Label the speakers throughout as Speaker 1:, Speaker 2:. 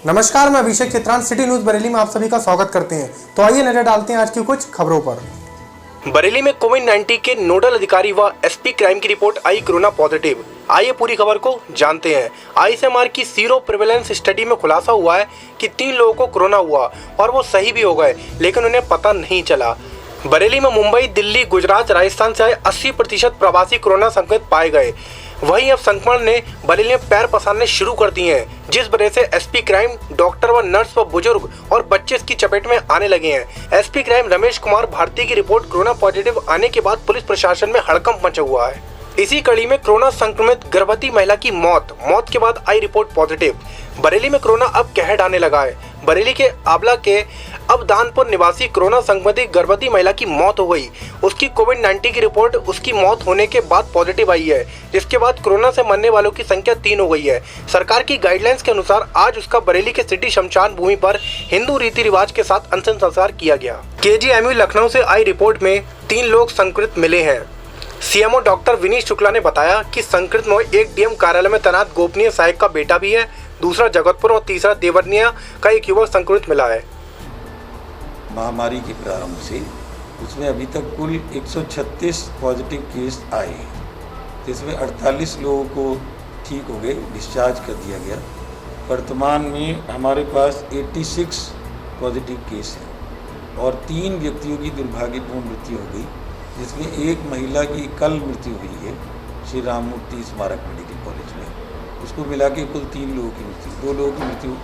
Speaker 1: नमस्कार, मैं अभिषेक चित्रान सिटी न्यूज बरेली में आप सभी का स्वागत करते हैं। तो आइए नजर डालते हैं आज की कुछ खबरों पर। बरेली में कोविड-19 के नोडल अधिकारी व एसपी क्राइम की रिपोर्ट आई कोरोना पॉजिटिव। आइए पूरी खबर को जानते हैं। आईसीएमआर की सीरो प्रिवेलेंस स्टडी में खुलासा हुआ है कि 3 लोगों को कोरोना हुआ और वो सही भी हो गए, लेकिन उन्हें पता नहीं चला। बरेली में मुंबई, दिल्ली, गुजरात, राजस्थान से आए 80% प्रवासी कोरोना संक्रमित पाए गए। वहीं अब संक्रमण ने बरेली में पैर पसारने शुरू कर दिए हैं, जिस वजह से एसपी क्राइम डॉक्टर व नर्स व बुजुर्ग और बच्चे इसकी चपेट में आने लगे हैं। एसपी क्राइम रमेश कुमार भारती की रिपोर्ट कोरोना पॉजिटिव आने के बाद पुलिस प्रशासन में हड़कंप मचा हुआ है। इसी कड़ी में कोरोना संक्रमित गर्भवती महिला की मौत के बाद आई रिपोर्ट पॉजिटिव। बरेली में कोरोना अब कहर ढाने लगा है। बरेली के आबला के अबदानपुर निवासी कोरोना संक्रमित गर्भवती महिला की मौत हो गई। उसकी कोविड-19 की रिपोर्ट उसकी मौत होने के बाद पॉजिटिव आई है, जिसके बाद कोरोना से मरने वालों की संख्या 3 हो गई है। सरकार की गाइडलाइंस के अनुसार आज उसका बरेली के सिटी शमशान भूमि पर हिंदू रीति रिवाज के साथ अंतिम संस्कार किया गया। केजीएमयू लखनऊ से आई रिपोर्ट में 3 लोग संक्रमित मिले हैं। सीएमओ डॉक्टर विनीत शुक्ला ने बताया कि संक्रमित में एक डीएम कार्यालय में तैनात गोपनीय सहायक का बेटा भी है, दूसरा जगतपुर और तीसरा देवरनिया का एक युवक संक्रमित मिला है।
Speaker 2: महामारी के प्रारंभ से उसमें अभी तक कुल 136 पॉजिटिव केस आए, जिसमें 48 लोगों को ठीक हो गए, डिस्चार्ज कर दिया गया। वर्तमान में हमारे पास 86 पॉजिटिव केस हैं और 3 व्यक्तियों की दुर्भाग्यपूर्ण मृत्यु हो गई, जिसमें एक महिला की कल मृत्यु हुई है श्री राममूर्ति स्मारक मेडिकल कॉलेज में। उसको मिला के कुल 3 लोगों की मृत्यु, 2 लोगों की मृत्यु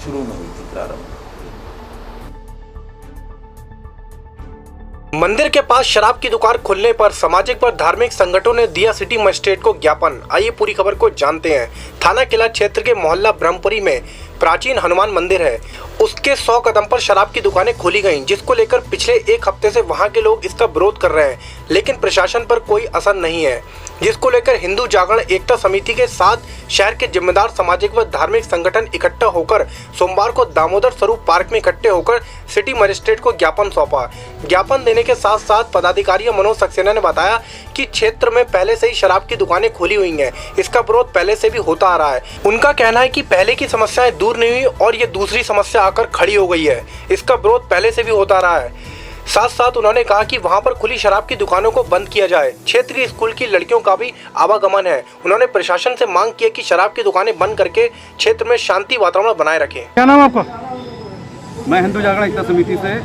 Speaker 2: शुरू में हुई थी प्रारंभ।
Speaker 1: मंदिर के पास शराब की दुकान खुलने पर सामाजिक व धार्मिक संगठनों ने दिया सिटी मजिस्ट्रेट को ज्ञापन। आइए पूरी खबर को जानते हैं। थाना किला क्षेत्र के मोहल्ला ब्रह्मपुरी में प्राचीन हनुमान मंदिर है, उसके 100 कदम पर शराब की दुकानें खोली गईं, जिसको लेकर पिछले 1 हफ्ते से वहां के लोग इसका विरोध कर रहे हैं, लेकिन प्रशासन पर कोई असर नहीं है, जिसको लेकर हिंदू जागरण एकता समिति के साथ शहर के जिम्मेदार सामाजिक व धार्मिक संगठन इकट्ठा होकर सोमवार को दामोदर स्वरूप पार्क में इकट्ठे होकर सिटी मजिस्ट्रेट को ज्ञापन सौंपा। ज्ञापन देने के साथ साथ पदाधिकारी मनोज सक्सेना ने बताया कि क्षेत्र में पहले से ही शराब की दुकानें खोली हुई हैं, इसका विरोध पहले से भी होता आ रहा है। उनका कहना है कि पहले की समस्याएं दूर नहीं हुई और ये दूसरी समस्या आकर खड़ी हो गई है, इसका विरोध पहले से भी होता रहा है। साथ साथ उन्होंने कहा कि वहां पर खुली शराब की दुकानों को बंद किया जाए। क्षेत्रीय स्कूल की लड़कियों का भी आवागमन है। उन्होंने प्रशासन से मांग की कि शराब की दुकानें बंद करके क्षेत्र में शांति वातावरण बनाए रखें।
Speaker 3: क्या नाम आपका? मैं हिंदू जागरण एकता समिति से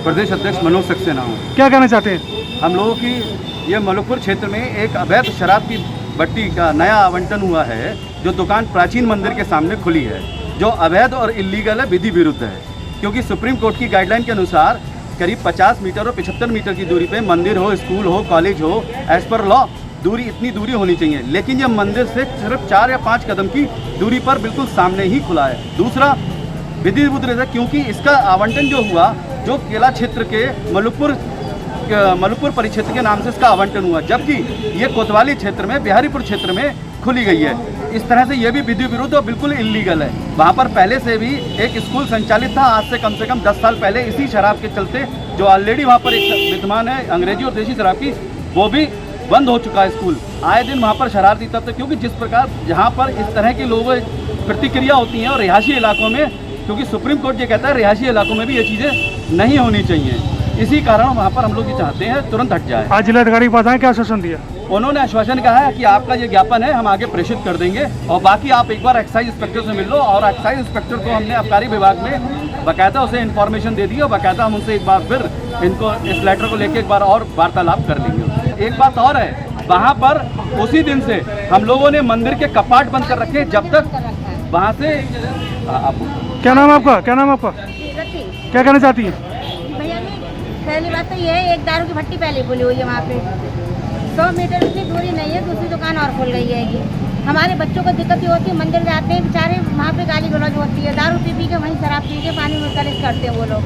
Speaker 3: प्रदेश अध्यक्ष मनोज सक्सेना हूँ। क्या कहना चाहते हैं? हम लोगों की ये मलुकपुर क्षेत्र में एक अवैध शराब की भट्टी का नया आवंटन हुआ है, जो दुकान प्राचीन मंदिर के सामने खुली है, जो अवैध और इलीगल है, विधि विरुद्ध है। क्योंकि सुप्रीम कोर्ट की गाइडलाइन के अनुसार करीब 50 मीटर और 75 मीटर की दूरी पे मंदिर हो, स्कूल हो, कॉलेज हो, एज पर लॉ दूरी इतनी दूरी होनी चाहिए, लेकिन यह मंदिर से सिर्फ 4 या 5 कदम की दूरी पर बिल्कुल सामने ही खुला है। दूसरा विधि विरुद्ध है, क्योंकि इसका आवंटन जो हुआ, जो केला क्षेत्र के मलुकपुर परिक्षेत्र के नाम से इसका आवंटन हुआ, जबकि ये कोतवाली क्षेत्र में, बिहारीपुर क्षेत्र में खुली गई है। इस तरह से ये भी विधि विरुद्ध और बिल्कुल इलीगल है। वहाँ पर पहले से भी एक स्कूल संचालित था, आज से कम 10 साल पहले, इसी शराब के चलते, जो ऑलरेडी वहाँ पर एक विद्यमान है अंग्रेजी और देशी शराब की, वो भी बंद हो चुका है स्कूल। आए दिन वहाँ पर शरारती तत्व, क्योंकि जिस प्रकार जहाँ पर इस तरह के लोगों प्रतिक्रिया होती हैं और रिहायशी इलाकों में, क्योंकि सुप्रीम कोर्ट ये कहता है रिहायशी इलाकों में भी ये चीज़ें नहीं होनी चाहिए, इसी कारण वहाँ पर हम लोग ये चाहते हैं तुरंत हट जाए।
Speaker 4: आज जिलाधिकारी के पास आए, क्या आश्वासन दिया?
Speaker 3: उन्होंने आश्वासन कहा है कि आपका ये ज्ञापन है, हम आगे प्रेषित कर देंगे, और बाकी आप एक बार एक्साइज इंस्पेक्टर से मिल लो। और एक्साइज इंस्पेक्टर को हमने आबकारी विभाग में बाकायदा उसे इन्फॉर्मेशन दे दी और बाकायदा हम उनसे एक बार फिर इनको इस लेटर को लेकर एक बार और वार्तालाप कर लेंगे। एक बात और है, वहाँ पर उसी दिन से हम लोगों ने मंदिर के कपाट बंद कर रखे, जब तक वहाँ से
Speaker 4: क्या नाम आपका? क्या नाम आपका? क्या कहना चाहती है?
Speaker 5: पहली बात तो ये है, एक दारू की भट्टी पहले खुली हुई है वहाँ पे, 100 मीटर की दूरी नहीं है, दूसरी दुकान और खुल गई है। ये हमारे बच्चों को दिक्कत होती है, मंदिर जाते हैं बेचारे, वहाँ पे गाली गलौज होती है, दारू पी के वहीं शराब पी के पानी में कलेश करते हैं वो लोग।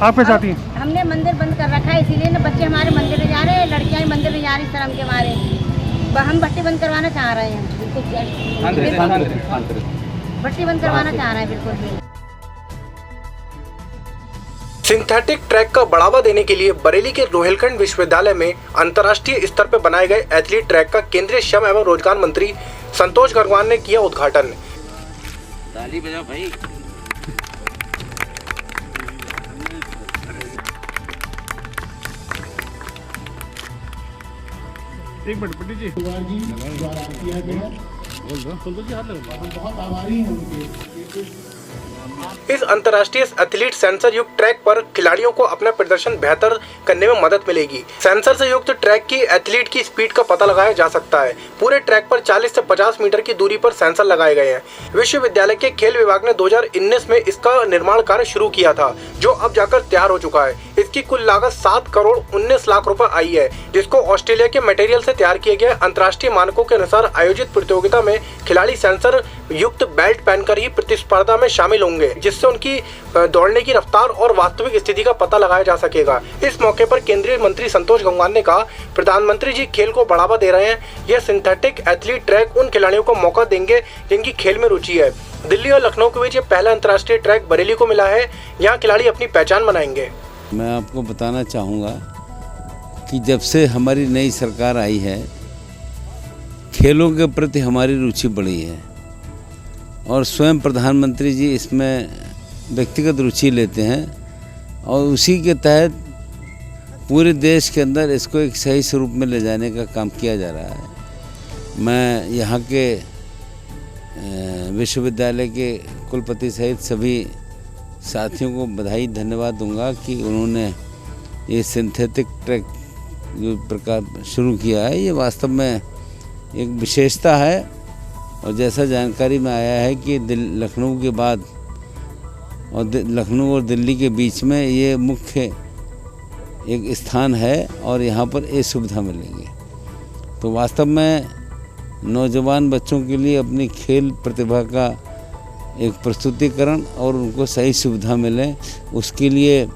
Speaker 4: आप क्या चाहती हैं?
Speaker 5: हमने मंदिर बंद कर रखा है, इसीलिए ना बच्चे हमारे मंदिर में जा रहे हैं, लड़कियाँ भी मंदिर में जा रही शर्म के मारे। हम भट्टी बंद करवाना चाह रहे हैं, भट्टी बंद करवाना चाह रहे हैं बिल्कुल।
Speaker 1: सिंथेटिक ट्रैक का बढ़ावा देने के लिए बरेली के रोहिलखंड विश्वविद्यालय में अंतर्राष्ट्रीय स्तर पर बनाए गए एथलीट ट्रैक का केंद्रीय श्रम एवं रोजगार मंत्री संतोष गंगवार ने किया उद्घाटन।
Speaker 6: ताली बजाओ भाई।
Speaker 4: एक मिनट पंडित जी द्वारा किया गया बोल दो जी, हाथ लगा। हम बहुत आभारी हैं उनके।
Speaker 1: इस अंतर्राष्ट्रीय एथलीट सेंसर युक्त ट्रैक पर खिलाड़ियों को अपना प्रदर्शन बेहतर करने में मदद मिलेगी। सेंसर से युक्त ट्रैक की एथलीट की स्पीड का पता लगाया जा सकता है। पूरे ट्रैक पर 40 से 50 मीटर की दूरी पर सेंसर लगाए गए हैं। विश्वविद्यालय के खेल विभाग ने 2019 में इसका निर्माण कार्य शुरू किया था, जो अब जाकर तैयार हो चुका है। इसकी कुल लागत 7 करोड़ 19 लाख रुपए आई है, जिसको ऑस्ट्रेलिया के मटेरियल से तैयार किए गए अंतर्राष्ट्रीय मानकों के अनुसार आयोजित प्रतियोगिता में खिलाड़ी सेंसर युक्त बेल्ट पहनकर ही प्रतिस्पर्धा में शामिल होंगे, जिससे उनकी दौड़ने की रफ्तार और वास्तविक स्थिति का पता लगाया जा सकेगा। इस मौके पर केंद्रीय मंत्री संतोष गंगवार ने कहा, प्रधानमंत्री जी खेल को बढ़ावा दे रहे हैं। यह सिंथेटिक एथलीट ट्रैक उन खिलाड़ियों को मौका देंगे जिनकी खेल में रुचि है। दिल्ली और लखनऊ के बीच ये पहला अंतर्राष्ट्रीय ट्रैक बरेली को मिला है। यहाँ खिलाड़ी अपनी पहचान बनाएंगे।
Speaker 7: मैं आपको बताना चाहूँगा कि जब से हमारी नई सरकार आई है, खेलों के प्रति हमारी रुचि बढ़ी है और स्वयं प्रधानमंत्री जी इसमें व्यक्तिगत रुचि लेते हैं और उसी के तहत पूरे देश के अंदर इसको एक सही स्वरूप में ले जाने का काम किया जा रहा है। मैं यहाँ के विश्वविद्यालय के कुलपति सहित सभी साथियों को बधाई धन्यवाद दूंगा कि उन्होंने ये सिंथेटिक ट्रैक जो प्रकार शुरू किया है, ये वास्तव में एक विशेषता है। और जैसा जानकारी में आया है कि लखनऊ के बाद और लखनऊ और दिल्ली के बीच में ये मुख्य एक स्थान है और यहाँ पर ये सुविधा मिलेगी। तो वास्तव में नौजवान बच्चों के लिए अपनी खेल प्रतिभा का एक प्रस्तुतिकरण और उनको सही सुविधा मिले, उसके लिए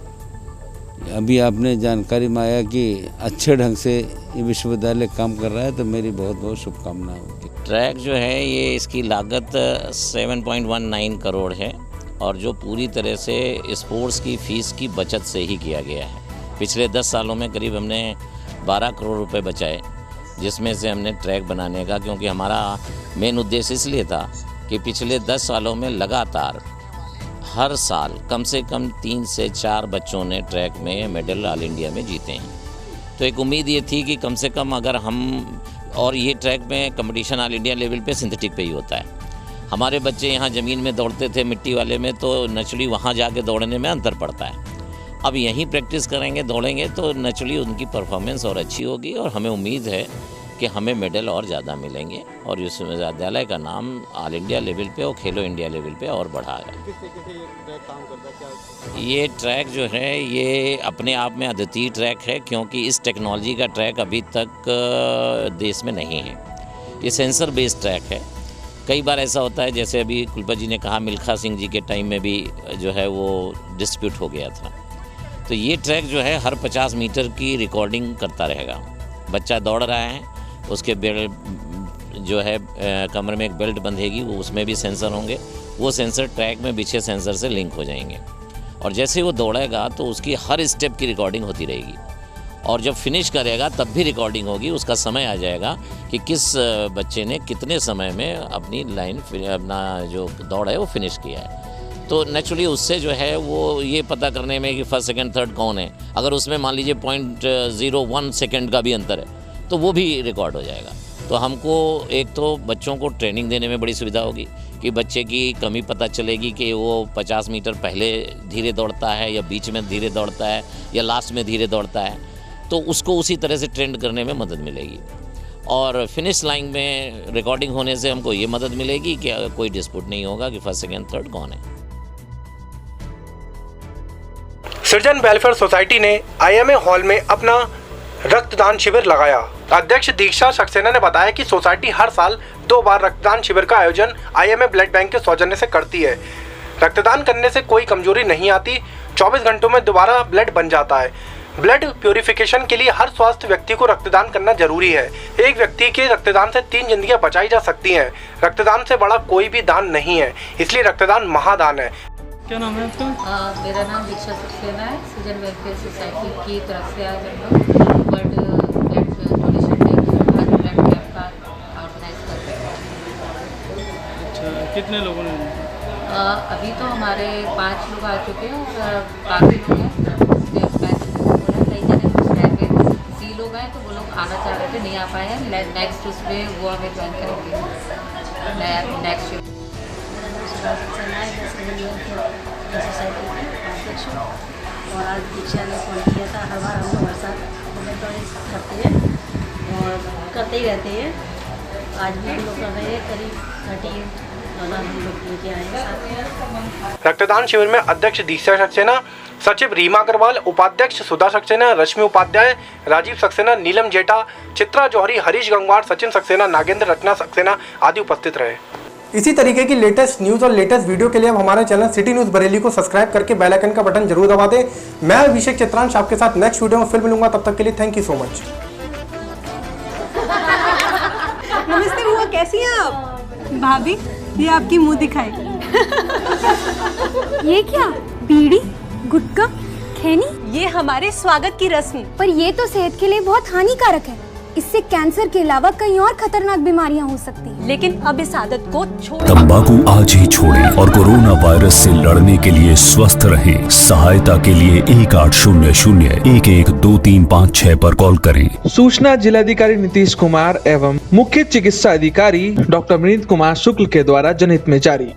Speaker 7: अभी आपने जानकारी में आया कि अच्छे ढंग से ये विश्वविद्यालय काम कर रहा है, तो मेरी बहुत बहुत शुभकामनाएं होगी।
Speaker 6: ट्रैक जो है ये इसकी लागत 7.19 करोड़ है और जो पूरी तरह से स्पोर्ट्स की फ़ीस की बचत से ही किया गया है। पिछले 10 सालों में करीब हमने 12 करोड़ रुपए बचाए, जिसमें से हमने ट्रैक बनाने का, क्योंकि हमारा मेन उद्देश्य इसलिए था कि पिछले 10 सालों में लगातार हर साल कम से कम 3 से 4 बच्चों ने ट्रैक में मेडल ऑल इंडिया में जीते हैं। तो एक उम्मीद ये थी कि कम से कम अगर हम, और ये ट्रैक में कंपटीशन ऑल इंडिया लेवल पे सिंथेटिक पे ही होता है। हमारे बच्चे यहाँ ज़मीन में दौड़ते थे मिट्टी वाले में, तो नेचुरली वहाँ जाके दौड़ने में अंतर पड़ता है। अब यहीं प्रैक्टिस करेंगे, दौड़ेंगे तो नेचुरली उनकी परफॉर्मेंस और अच्छी होगी और हमें उम्मीद है कि हमें मेडल और ज़्यादा मिलेंगे और विश्वविद्यालय का नाम ऑल इंडिया लेवल पे और खेलो इंडिया लेवल पे और बढ़ाएगा। ये ट्रैक जो है ये अपने आप में अद्वितीय ट्रैक है, क्योंकि इस टेक्नोलॉजी का ट्रैक अभी तक देश में नहीं है। ये सेंसर बेस्ड ट्रैक है। कई बार ऐसा होता है, जैसे अभी कुलपति जी ने कहा, मिल्खा सिंह जी के टाइम में भी जो है वो डिस्प्यूट हो गया था। तो ये ट्रैक जो है हर 50 मीटर की रिकॉर्डिंग करता रहेगा। बच्चा दौड़ रहा है, उसके बेल्ट जो है कमर में एक बेल्ट बंधेगी, वो उसमें भी सेंसर होंगे। वो सेंसर ट्रैक में पीछे सेंसर से लिंक हो जाएंगे और जैसे वो दौड़ेगा तो उसकी हर स्टेप की रिकॉर्डिंग होती रहेगी और जब फिनिश करेगा तब भी रिकॉर्डिंग होगी। उसका समय आ जाएगा कि किस बच्चे ने कितने समय में अपनी लाइन, अपना जो दौड़ है वो फिनिश किया है। तो नेचुरली उससे जो है वो ये पता करने में कि फर्स्ट सेकंड थर्ड कौन है, अगर उसमें मान लीजिए 0.01 सेकंड का भी अंतर है तो वो भी रिकॉर्ड हो जाएगा। तो हमको एक तो बच्चों को ट्रेनिंग देने में बड़ी सुविधा होगी कि बच्चे की कमी पता चलेगी कि वो 50 मीटर पहले धीरे दौड़ता है या बीच में धीरे दौड़ता है या लास्ट में धीरे दौड़ता है, तो उसको उसी तरह से ट्रेंड करने में मदद मिलेगी। और फिनिश लाइन में रिकॉर्डिंग होने से हमको ये मदद मिलेगी कि कोई डिस्प्यूट नहीं होगा कि फर्स्ट सेकंड थर्ड कौन है।
Speaker 1: सृजन वेलफेयर सोसाइटी ने IMA हॉल में अपना रक्तदान शिविर लगाया। अध्यक्ष दीक्षा सक्सेना ने बताया कि सोसाइटी हर साल 2 बार रक्तदान शिविर का आयोजन IMA ब्लड बैंक के सौजन्य से करती है। रक्तदान करने से कोई कमजोरी नहीं आती, 24 घंटों में दोबारा ब्लड बन जाता है। ब्लड प्यूरिफिकेशन के लिए हर स्वस्थ व्यक्ति को रक्तदान करना जरूरी है। एक व्यक्ति के रक्तदान से 3 जिंदगियां बचाई जा सकती हैं। रक्तदान से बड़ा कोई भी दान नहीं है, इसलिए रक्तदान महादान है।
Speaker 4: क्या नाम है आपका?
Speaker 8: मेरा नाम दीक्षा सक्सेना है। सृजन वेलफेयर सोसाइटी की तरफ से आज हम लोग ब्लड डोनेशन डे आज ब्लड कैंप का ऑर्गेनाइज कर रहे हैं।
Speaker 4: अच्छा, कितने लोगों ने?
Speaker 8: अभी तो हमारे 5 लोग आ चुके हैं और काफ़ी लोग हैं। कई जगह कुछ रेलवे सी लोग हैं तो वो लोग आना चाह रहे थे, नहीं आ पाए हैं। नेक्स्ट उसमें वो हमें ज्वाइन करेंगे नेक्स्ट शिफ्ट।
Speaker 9: और आज दीक्षा ने फ़ोन किया था। हर बार हम लोग हर साल करते हैं और करते ही रहते हैं। आज भी हम लोग कर रहे हैं। करीब 30 हम लोग लेके आए हैं।
Speaker 1: रक्तदान शिविर में अध्यक्ष दीक्षा सक्सेना, सचिव रीमा अग्रवाल, उपाध्यक्ष सुधा सक्सेना, रश्मि उपाध्याय, राजीव सक्सेना, नीलम जेठा, चित्रा जौहरी, हरीश गंगवार, सचिन सक्सेना, नागेंद्र रत्ना सक्सेना आदि उपस्थित रहे। इसी तरीके की लेटेस्ट न्यूज़ और लेटेस्ट वीडियो के लिए अब हमारे चैनल सिटी न्यूज़ बरेली को सब्सक्राइब करके बेल आइकन का बटन जरूर दबा दें। मैं अभिषेक चित्रांश आपके साथ नेक्स्ट वीडियो में फिर मिलूंगा। तब तक के लिए थैंक यू सो मच।
Speaker 10: नमस्ते बुआ, कैसी हैं आप? भाभी ये आपकी मुंह दिखाई।
Speaker 11: ये क्या? बीड़ी, गुटखा, खैनी?
Speaker 10: ये हमारे स्वागत की रस्म।
Speaker 11: पर ये तो सेहत के लिए बहुत हानिकारक है। इससे कैंसर के अलावा कई और खतरनाक बीमारियां हो सकती हैं।
Speaker 10: लेकिन अब इस आदत को छोड़।
Speaker 12: तंबाकू आज ही छोड़ें और कोरोना वायरस से लड़ने के लिए स्वस्थ रहें। सहायता के लिए 1800-112356 पर कॉल करें।
Speaker 13: सूचना जिलाधिकारी नीतीश कुमार एवं मुख्य चिकित्सा अधिकारी डॉक्टर विनीत कुमार शुक्ल के द्वारा जनहित में जारी।